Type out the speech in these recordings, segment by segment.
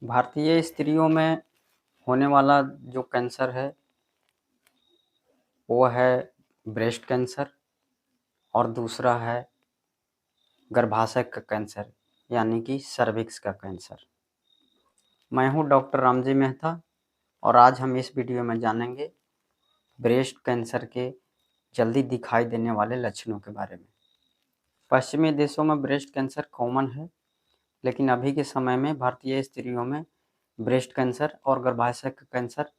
भारतीय स्त्रियों में होने वाला जो कैंसर है वो है ब्रेस्ट कैंसर और दूसरा है गर्भाशय का कैंसर यानी कि सर्विक्स का कैंसर। मैं हूं डॉक्टर रामजी मेहता और आज हम इस वीडियो में जानेंगे ब्रेस्ट कैंसर के जल्दी दिखाई देने वाले लक्षणों के बारे में। पश्चिमी देशों में ब्रेस्ट कैंसर कॉमन है, लेकिन अभी के समय में भारतीय स्त्रियों में ब्रेस्ट कैंसर और गर्भाशय का कैंसर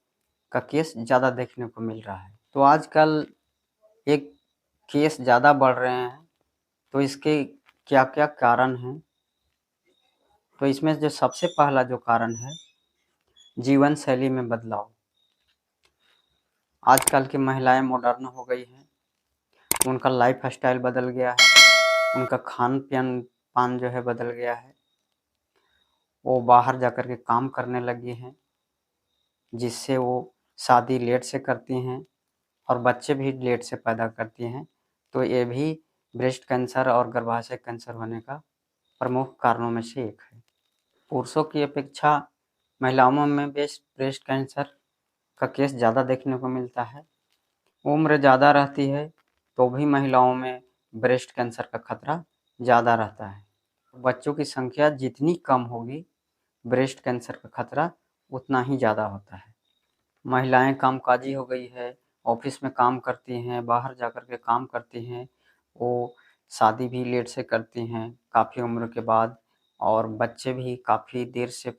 का केस ज़्यादा देखने को मिल रहा है। तो आजकल एक केस ज़्यादा बढ़ रहे हैं, तो इसके क्या क्या कारण हैं? तो इसमें जो सबसे पहला जो कारण है जीवन शैली में बदलाव। आजकल की महिलाएं मॉडर्न हो गई हैं, उनका लाइफ स्टाइल बदल गया है, उनका खान पान जो है बदल गया है। वो बाहर जाकर के काम करने लगी हैं, जिससे वो शादी लेट से करती हैं और बच्चे भी लेट से पैदा करती हैं। तो ये भी ब्रेस्ट कैंसर और गर्भाशय कैंसर होने का प्रमुख कारणों में से एक है। पुरुषों की अपेक्षा महिलाओं में ब्रेस्ट कैंसर का केस ज़्यादा देखने को मिलता है। उम्र ज़्यादा रहती है तो भी महिलाओं में ब्रेस्ट कैंसर का खतरा ज़्यादा रहता है। बच्चों की संख्या जितनी कम होगी, ब्रेस्ट कैंसर का खतरा उतना ही ज़्यादा होता है। महिलाएं कामकाजी हो गई है, ऑफिस में काम करती हैं, बाहर जाकर के काम करती हैं, वो शादी भी लेट से करती हैं काफ़ी उम्र के बाद, और बच्चे भी काफ़ी देर से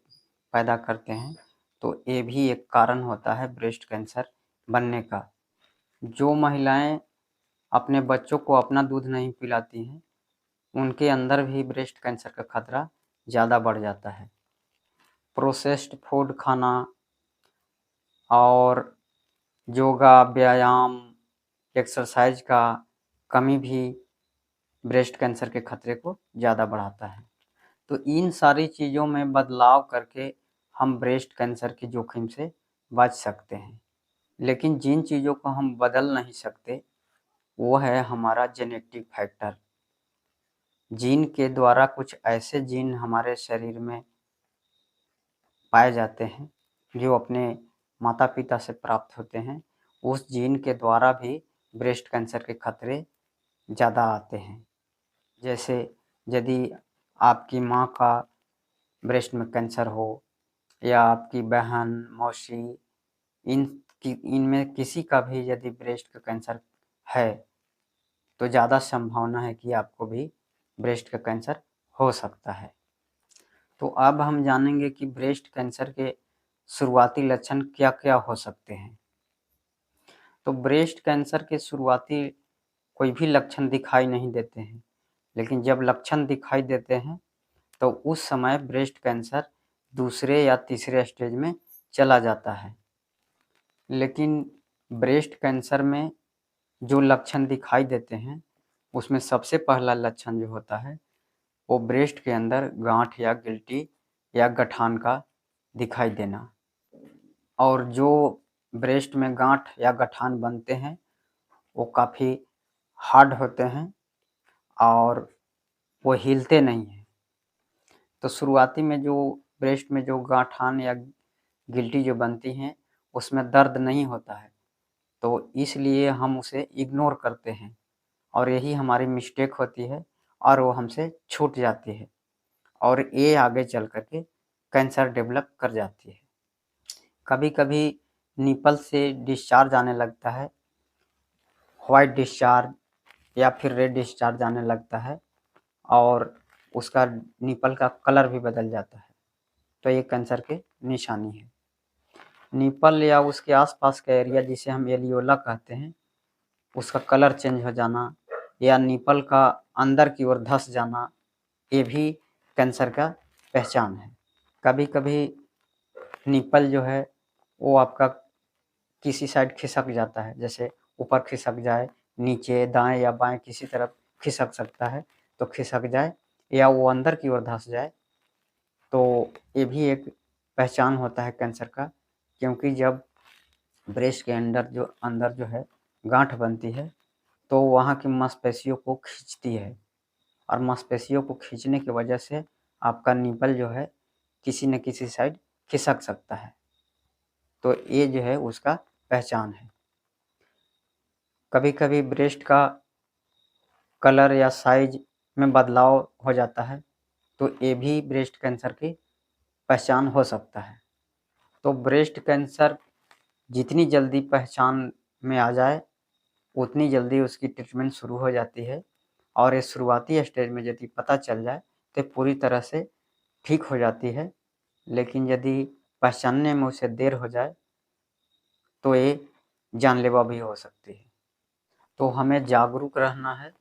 पैदा करते हैं। तो ये भी एक कारण होता है ब्रेस्ट कैंसर बनने का। जो महिलाएं अपने बच्चों को अपना दूध नहीं पिलाती हैं, उनके अंदर भी ब्रेस्ट कैंसर का खतरा ज़्यादा बढ़ जाता है। प्रोसेस्ड फूड खाना और योगा, व्यायाम, एक्सरसाइज का कमी भी ब्रेस्ट कैंसर के खतरे को ज़्यादा बढ़ाता है। तो इन सारी चीज़ों में बदलाव करके हम ब्रेस्ट कैंसर के जोखिम से बच सकते हैं। लेकिन जिन चीज़ों को हम बदल नहीं सकते वो है हमारा जेनेटिक फैक्टर। जीन के द्वारा कुछ ऐसे जीन हमारे शरीर में पाए जाते हैं जो अपने माता पिता से प्राप्त होते हैं। उस जीन के द्वारा भी ब्रेस्ट कैंसर के खतरे ज़्यादा आते हैं। जैसे यदि आपकी माँ का ब्रेस्ट में कैंसर हो या आपकी बहन, मौसी, इनमें किसी का भी यदि ब्रेस्ट का कैंसर है तो ज़्यादा संभावना है कि आपको भी ब्रेस्ट का कैंसर हो सकता है। तो अब हम जानेंगे कि ब्रेस्ट कैंसर के शुरुआती लक्षण क्या क्या हो सकते हैं। तो ब्रेस्ट कैंसर के शुरुआती कोई भी लक्षण दिखाई नहीं देते हैं, लेकिन जब लक्षण दिखाई देते हैं तो उस समय ब्रेस्ट कैंसर दूसरे या तीसरे स्टेज में चला जाता है। लेकिन ब्रेस्ट कैंसर में जो लक्षण दिखाई देते हैं उसमें सबसे पहला लक्षण जो होता है वो ब्रेस्ट के अंदर गांठ या गिल्टी या गठान का दिखाई देना। और जो ब्रेस्ट में गांठ या गठान बनते हैं वो काफ़ी हार्ड होते हैं और वो हिलते नहीं हैं। तो शुरुआती में जो ब्रेस्ट में जो गांठान या गिल्टी जो बनती हैं उसमें दर्द नहीं होता है, तो इसलिए हम उसे इग्नोर करते हैं और यही हमारी मिस्टेक होती है और वो हमसे छूट जाती है और ये आगे चल कर के कैंसर डेवलप कर जाती है। कभी कभी निपल से डिस्चार्ज आने लगता है, वाइट डिस्चार्ज या फिर रेड डिस्चार्ज आने लगता है और उसका निपल का कलर भी बदल जाता है। तो ये कैंसर के निशानी है। निपल या उसके आसपास का एरिया जिसे हम एलियोला कहते हैं, उसका कलर चेंज हो जाना या निपल का अंदर की ओर धंस जाना, ये भी कैंसर का पहचान है। कभी कभी निपल जो है वो आपका किसी साइड खिसक जाता है, जैसे ऊपर खिसक जाए, नीचे दाएं या बाएं किसी तरफ खिसक सकता है, तो खिसक जाए या वो अंदर की ओर धंस जाए, तो ये भी एक पहचान होता है कैंसर का। क्योंकि जब ब्रेस्ट के अंदर जो है गांठ बनती है तो वहाँ की मांसपेशियों को खींचती है और मांसपेशियों को खींचने की वजह से आपका निपल जो है किसी न किसी साइड खिसक सकता है। तो ये जो है उसका पहचान है। कभी कभी ब्रेस्ट का कलर या साइज में बदलाव हो जाता है, तो ये भी ब्रेस्ट कैंसर की पहचान हो सकता है। तो ब्रेस्ट कैंसर जितनी जल्दी पहचान में आ जाए उतनी जल्दी उसकी ट्रीटमेंट शुरू हो जाती है, और ये शुरुआती स्टेज में यदि पता चल जाए तो पूरी तरह से ठीक हो जाती है। लेकिन यदि पहचानने में उसे देर हो जाए तो ये जानलेवा भी हो सकती है। तो हमें जागरूक रहना है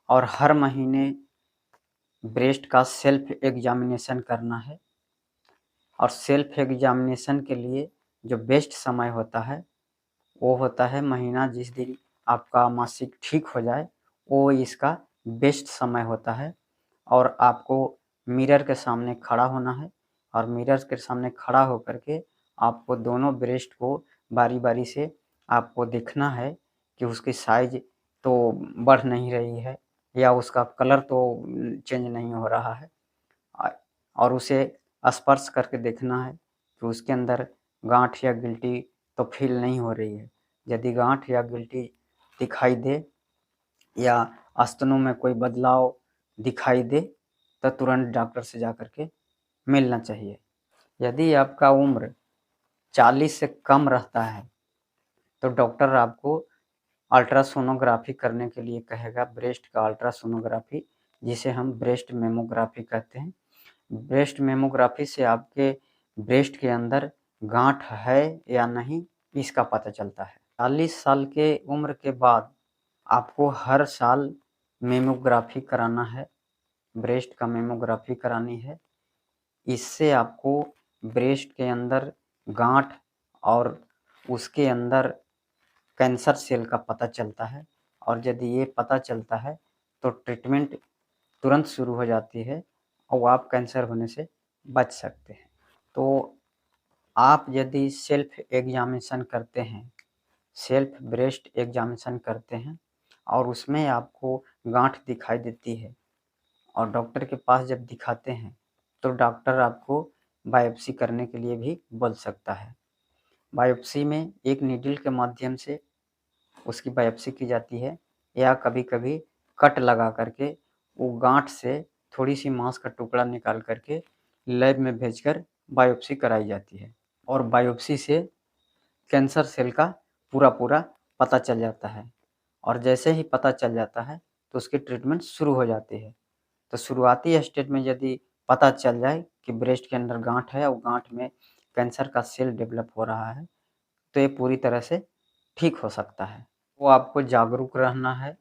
और हर महीने ब्रेस्ट का सेल्फ एग्जामिनेशन करना है। और सेल्फ एग्जामिनेशन के लिए जो बेस्ट समय होता है वो होता है महीना जिस दिन आपका मासिक ठीक हो जाए, वो इसका बेस्ट समय होता है। और आपको मिरर के सामने खड़ा होना है, और मिरर के सामने खड़ा होकर के आपको दोनों ब्रेस्ट को बारी बारी से आपको देखना है कि उसकी साइज तो बढ़ नहीं रही है या उसका कलर तो चेंज नहीं हो रहा है, और उसे स्पर्श करके देखना है कि उसके अंदर गांठ या गिल्टी तो फील नहीं हो रही है। यदि गांठ या गिल्टी दिखाई दे या स्तनों में कोई बदलाव दिखाई दे तो तुरंत डॉक्टर से जाकर के मिलना चाहिए। यदि आपका उम्र 40 से कम रहता है तो डॉक्टर आपको अल्ट्रासोनोग्राफी करने के लिए कहेगा, ब्रेस्ट का अल्ट्रासोनोग्राफी, जिसे हम ब्रेस्ट मेमोग्राफी कहते हैं। ब्रेस्ट मेमोग्राफी से आपके ब्रेस्ट के अंदर गांठ है या नहीं इसका पता चलता है। 40 साल के उम्र के बाद आपको हर साल मेमोग्राफी कराना है, ब्रेस्ट का मेमोग्राफी करानी है। इससे आपको ब्रेस्ट के अंदर गांठ और उसके अंदर कैंसर सेल का पता चलता है, और यदि ये पता चलता है तो ट्रीटमेंट तुरंत शुरू हो जाती है और आप कैंसर होने से बच सकते हैं। तो आप यदि सेल्फ एग्जामिनेशन करते हैं, सेल्फ ब्रेस्ट एग्जामिनेशन करते हैं और उसमें आपको गांठ दिखाई देती है और डॉक्टर के पास जब दिखाते हैं तो डॉक्टर आपको बायोप्सी करने के लिए भी बोल सकता है। बायोप्सी में एक नीडल के माध्यम से उसकी बायोप्सी की जाती है, या कभी कभी कट लगा करके वो गांठ से थोड़ी सी मांस का टुकड़ा निकाल करके लैब में भेजकर बायोप्सी कराई जाती है, और बायोप्सी से कैंसर सेल का पूरा पूरा पता चल जाता है। और जैसे ही पता चल जाता है तो उसकी ट्रीटमेंट शुरू हो जाती है। तो शुरुआती स्टेज में यदि पता चल जाए कि ब्रेस्ट के अंदर गांठ है और गांठ में कैंसर का सेल डेवलप हो रहा है तो ये पूरी तरह से ठीक हो सकता है। वो आपको जागरूक रहना है,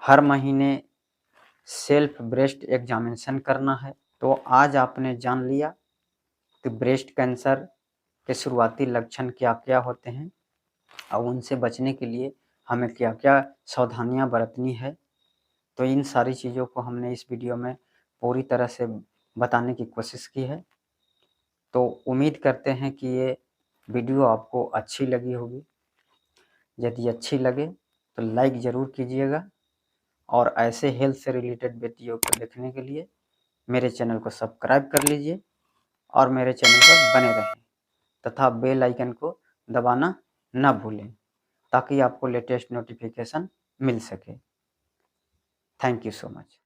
हर महीने सेल्फ ब्रेस्ट एग्जामिनेशन करना है। तो आज आपने जान लिया कि ब्रेस्ट कैंसर के शुरुआती लक्षण क्या क्या होते हैं और उनसे बचने के लिए हमें क्या क्या सावधानियां बरतनी है। तो इन सारी चीज़ों को हमने इस वीडियो में पूरी तरह से बताने की कोशिश की है। तो उम्मीद करते हैं कि ये वीडियो आपको अच्छी लगी होगी। यदि अच्छी लगे तो लाइक ज़रूर कीजिएगा, और ऐसे हेल्थ से रिलेटेड वीडियो को देखने के लिए मेरे चैनल को सब्सक्राइब कर लीजिए और मेरे चैनल पर बने रहें तथा बेल आइकन को दबाना ना भूलें ताकि आपको लेटेस्ट नोटिफिकेशन मिल सके। Thank you so much.